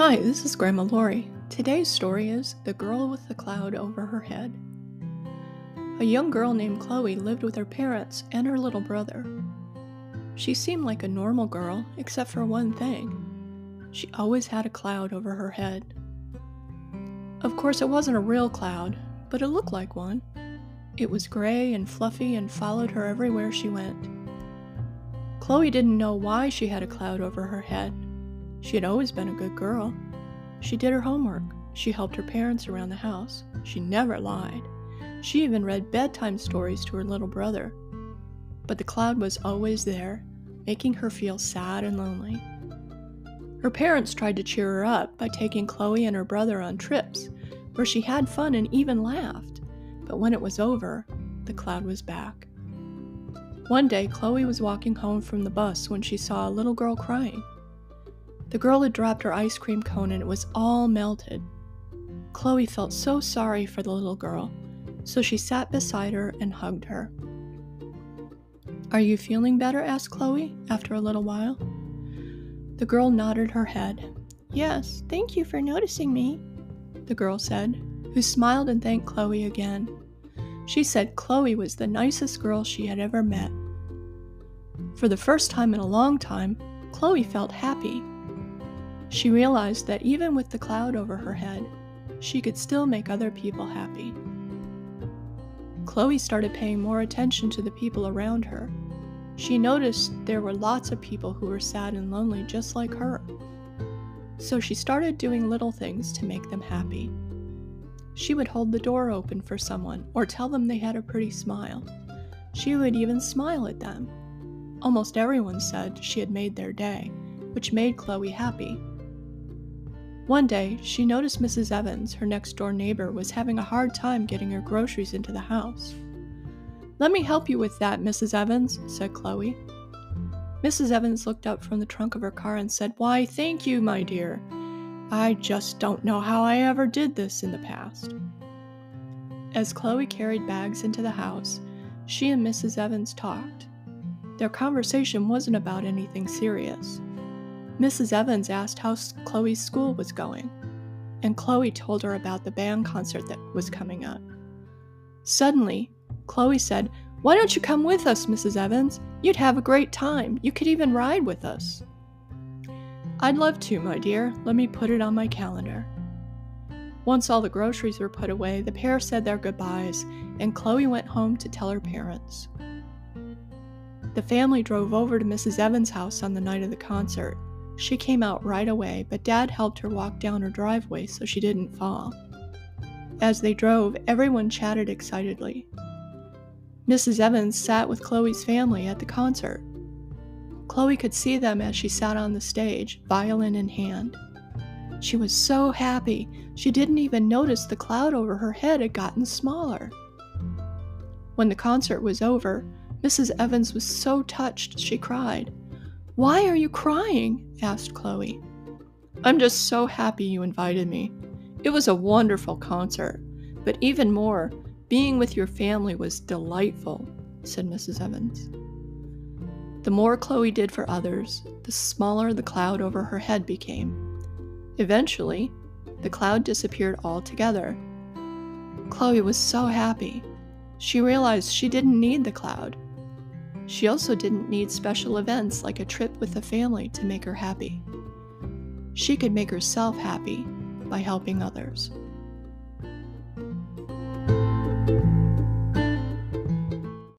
Hi, this is Grandma Lori. Today's story is The Girl with the Cloud Over Her Head. A young girl named Chloe lived with her parents and her little brother. She seemed like a normal girl, except for one thing. She always had a cloud over her head. Of course, it wasn't a real cloud, but it looked like one. It was gray and fluffy and followed her everywhere she went. Chloe didn't know why she had a cloud over her head. She had always been a good girl. She did her homework. She helped her parents around the house. She never lied. She even read bedtime stories to her little brother. But the cloud was always there, making her feel sad and lonely. Her parents tried to cheer her up by taking Chloe and her brother on trips, where she had fun and even laughed. But when it was over, the cloud was back. One day, Chloe was walking home from the bus when she saw a little girl crying. The girl had dropped her ice cream cone and it was all melted. Chloe felt so sorry for the little girl, so she sat beside her and hugged her. "Are you feeling better?" asked Chloe after a little while. The girl nodded her head. "Yes, thank you for noticing me," the girl said, who smiled and thanked Chloe again. She said Chloe was the nicest girl she had ever met. For the first time in a long time, Chloe felt happy. She realized that even with the cloud over her head, she could still make other people happy. Chloe started paying more attention to the people around her. She noticed there were lots of people who were sad and lonely just like her. So she started doing little things to make them happy. She would hold the door open for someone or tell them they had a pretty smile. She would even smile at them. Almost everyone said she had made their day, which made Chloe happy. One day, she noticed Mrs. Evans, her next-door neighbor, was having a hard time getting her groceries into the house. "Let me help you with that, Mrs. Evans," said Chloe. Mrs. Evans looked up from the trunk of her car and said, "Why, thank you, my dear. I just don't know how I ever did this in the past." As Chloe carried bags into the house, she and Mrs. Evans talked. Their conversation wasn't about anything serious. Mrs. Evans asked how Chloe's school was going, and Chloe told her about the band concert that was coming up. Suddenly, Chloe said, "Why don't you come with us, Mrs. Evans? You'd have a great time. You could even ride with us." "I'd love to, my dear. Let me put it on my calendar." Once all the groceries were put away, the pair said their goodbyes, and Chloe went home to tell her parents. The family drove over to Mrs. Evans' house on the night of the concert. She came out right away, but Dad helped her walk down her driveway so she didn't fall. As they drove, everyone chatted excitedly. Mrs. Evans sat with Chloe's family at the concert. Chloe could see them as she sat on the stage, violin in hand. She was so happy, she didn't even notice the cloud over her head had gotten smaller. When the concert was over, Mrs. Evans was so touched she cried. "Why are you crying?" asked Chloe. "I'm just so happy you invited me. It was a wonderful concert, but even more, being with your family was delightful," said Mrs. Evans. The more Chloe did for others, the smaller the cloud over her head became. Eventually, the cloud disappeared altogether. Chloe was so happy. She realized she didn't need the cloud. She also didn't need special events like a trip with the family to make her happy. She could make herself happy by helping others.